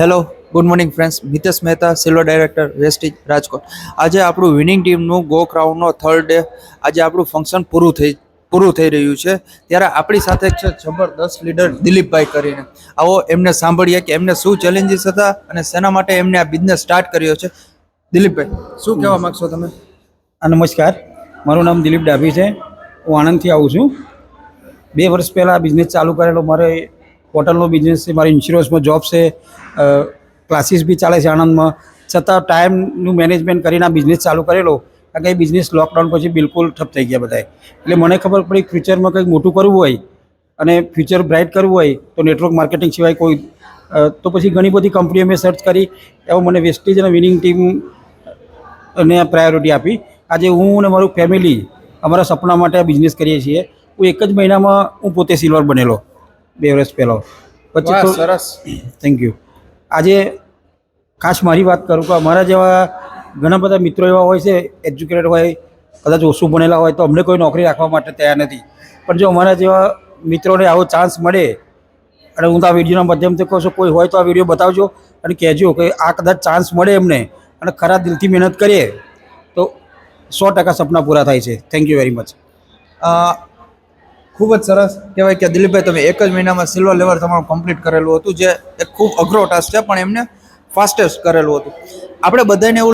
Hello, good morning friends. Mitesh Mehta, silver director, Vestige Rajkot. આજે આપણું winning ટીમનું ગો ક્રાઉનનો થર્ડ ડે. આજે આપણું ફંક્શન પૂરું થઈ રહ્યું છે. ત્યારે આપણી સાથે છે જબરદસ્ત લીડર દિલીપભાઈ કરીને. આવો એમને સાંભળીએ કે એમને શું ચેલેન્જીસ હતા અને શેના માટે એમને આ બિઝનેસ સ્ટાર્ટ કર્યો છે. દિલીપભાઈ, શું કહેવા માગશો તમે? નમસ્કાર, મારું નામ દિલીપ ડાભી છે. હું આણંદથી આવું છું. 2 વર્ષ પહેલાં બિઝનેસ ચાલુ કરેલો. મારે હોટલનો બિઝનેસ છે, મારી ઇન્સ્યોરન્સમાં જોબ છે, ક્લાસીસ બી ચાલે છે આણંદમાં. છતાં ટાઈમનું મેનેજમેન્ટ કરીને આ બિઝનેસ ચાલુ કરેલો. કારણ કે એ બિઝનેસ લોકડાઉન પછી બિલકુલ ઠપ થઈ ગયા બધાય. એટલે મને ખબર પડી ફ્યુચરમાં કંઈક મોટું કરવું હોય અને ફ્યુચર બ્રાઇટ કરવું હોય તો નેટવર્ક માર્કેટિંગ સિવાય કોઈ તો પછી ઘણી બધી કંપનીઓ મેં સર્ચ કરી. એવો મને વેસ્ટેજ અને વિનિંગ ટીમ અને પ્રાયોરિટી આપી. આજે હું અને મારું ફેમિલી અમારા સપના માટે આ બિઝનેસ કરીએ છીએ. હું એક જ મહિનામાં હું પોતે સિલ્વર બનેલો 2 વર્ષ પહેલાં. પછી તો સરસ, થેન્ક યુ. આજે ખાસ મારી વાત કરું કે અમારા જેવા ઘણા બધા મિત્રો એવા હોય છે, એજ્યુકેટેડ હોય, કદાચ ઓછું ભણેલા હોય તો અમને કોઈ નોકરી રાખવા માટે તૈયાર નથી. પણ જો અમારા જેવા મિત્રોને આવો ચાન્સ મળે, અને હું તો આ વિડીયોના માધ્યમથી કહું છું, કોઈ હોય તો આ વિડીયો બતાવજો અને કહેજો કે આ કદાચ ચાન્સ મળે એમને અને ખરા દિલથી મહેનત કરીએ તો 100% સપના પૂરા થાય છે. Thank you very much. ખૂબ જ સરસ કહેવાય કે દિલીપભાઈ તમે એક જ મહિનામાં સિલ્વર લેવલ તમારું કમ્પ્લીટ કરેલું હતું, જે એક ખૂબ અઘરો ટાસ્ક છે પણ એમને ફાસ્ટેસ્ટ કરેલું હતું. આપણે બધાને એવું